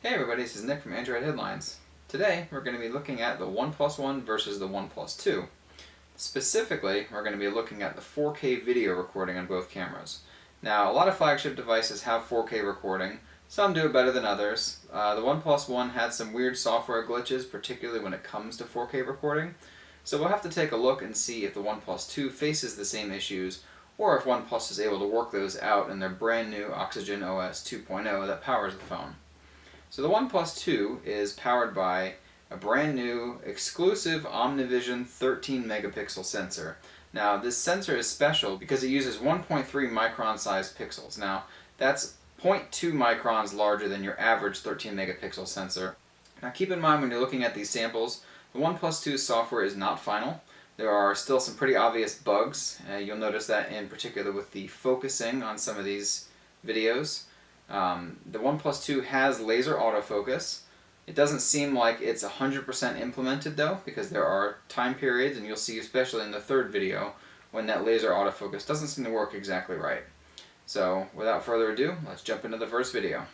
Hey everybody, this is Nick from Android Headlines. Today we're going to be looking at the OnePlus One versus the OnePlus 2. Specifically, we're going to be looking at the 4K video recording on both cameras. Now, a lot of flagship devices have 4K recording. Some do it better than others. The OnePlus One had some weird software glitches, particularly when it comes to 4K recording. So we'll have to take a look and see if the OnePlus 2 faces the same issues, or if OnePlus is able to work those out in their brand new Oxygen OS 2.0 that powers the phone. So the OnePlus 2 is powered by a brand new exclusive OmniVision 13 megapixel sensor. Now this sensor is special because it uses 1.3 micron sized pixels. Now that's 0.2 microns larger than your average 13 megapixel sensor. Now keep in mind when you're looking at these samples, the OnePlus 2 software is not final. There are still some pretty obvious bugs. You'll notice that in particular with the focusing on some of these videos. The OnePlus 2 has laser autofocus. It doesn't seem like it's 100% implemented though, because there are time periods, and you'll see especially in the third video, when that laser autofocus doesn't seem to work exactly right. So without further ado, let's jump into the first video.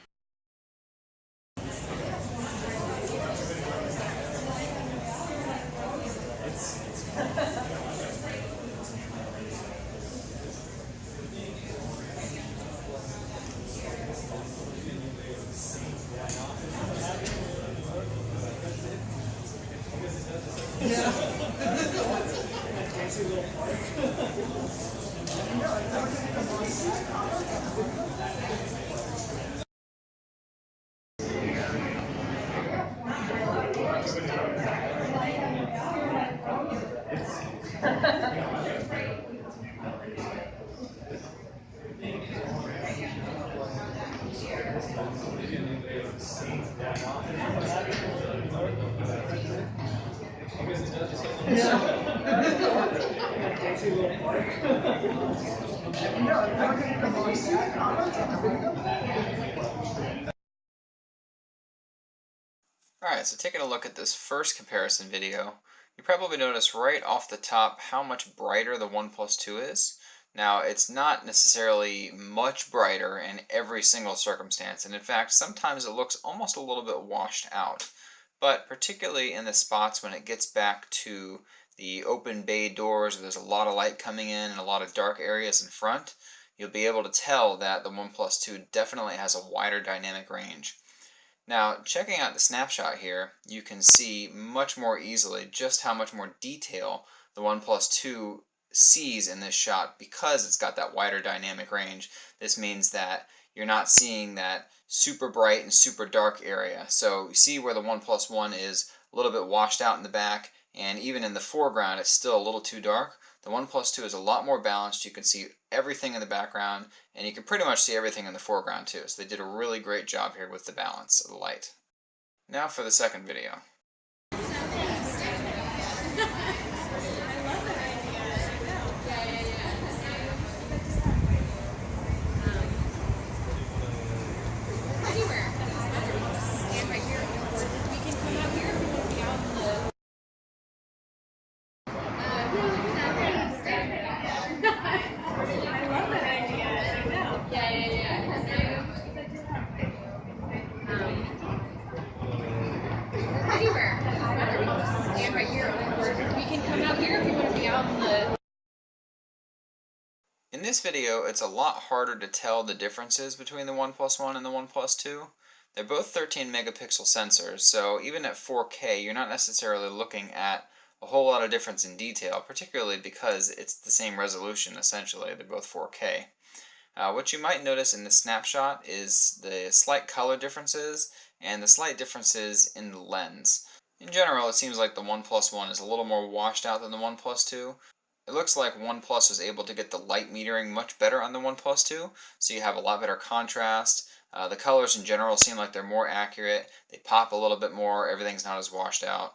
Alright, so taking a look at this first comparison video, you probably notice right off the top how much brighter the OnePlus 2 is. Now, it's not necessarily much brighter in every single circumstance, and in fact, sometimes it looks almost a little bit washed out. But particularly in the spots when it gets back to the open bay doors where there's a lot of light coming in and a lot of dark areas in front, you'll be able to tell that the OnePlus 2 definitely has a wider dynamic range. Now, checking out the snapshot here, you can see much more easily just how much more detail the OnePlus 2 sees in this shot because it's got that wider dynamic range. This means that you're not seeing that super bright and super dark area. So you see where the OnePlus One is a little bit washed out in the back, and even in the foreground it's still a little too dark. The OnePlus 2 is a lot more balanced. You can see everything in the background, and you can pretty much see everything in the foreground too. So they did a really great job here with the balance of the light. Now for the second video. In this video, it's a lot harder to tell the differences between the OnePlus One and the OnePlus 2. They're both 13 megapixel sensors, so even at 4K, you're not necessarily looking at a whole lot of difference in detail, particularly because it's the same resolution, essentially. They're both 4K. What you might notice in the snapshot is the slight color differences and the slight differences in the lens. In general, it seems like the OnePlus One is a little more washed out than the OnePlus 2. It looks like OnePlus was able to get the light metering much better on the OnePlus 2, so you have a lot better contrast. The colors in general seem like they're more accurate. They pop a little bit more. Everything's not as washed out.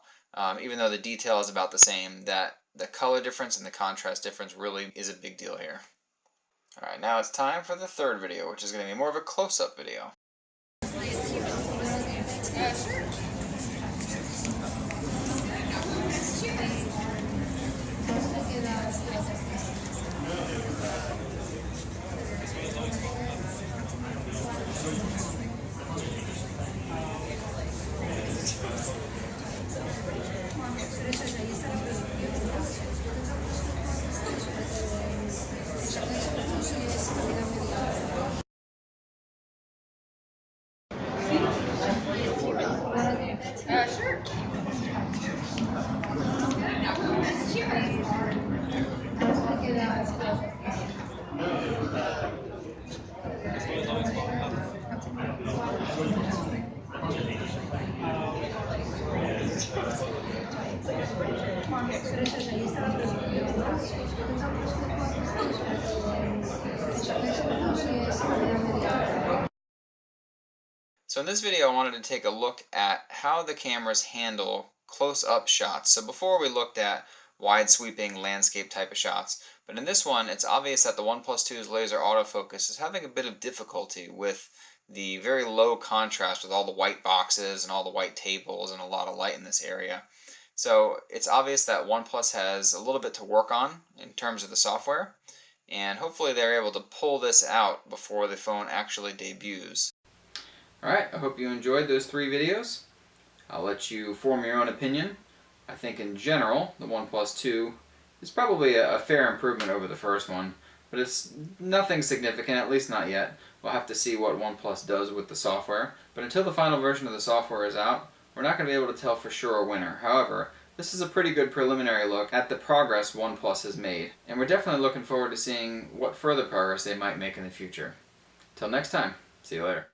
Even though the detail is about the same, that the color difference and the contrast difference really is a big deal here. Alright, now it's time for the third video, which is going to be more of a close-up video. So in this video I wanted to take a look at how the cameras handle close-up shots. So before we looked at wide sweeping landscape type of shots, but in this one it's obvious that the OnePlus 2's laser autofocus is having a bit of difficulty with the very low contrast with all the white boxes and all the white tables and a lot of light in this area. So it's obvious that OnePlus has a little bit to work on in terms of the software, and hopefully they're able to pull this out before the phone actually debuts. Alright, I hope you enjoyed those 3 videos. I'll let you form your own opinion. I think in general, the OnePlus 2 is probably a fair improvement over the first one, but it's nothing significant, at least not yet. We'll have to see what OnePlus does with the software, but until the final version of the software is out, we're not going to be able to tell for sure a winner. However, this is a pretty good preliminary look at the progress OnePlus has made, and we're definitely looking forward to seeing what further progress they might make in the future. Till next time, see you later.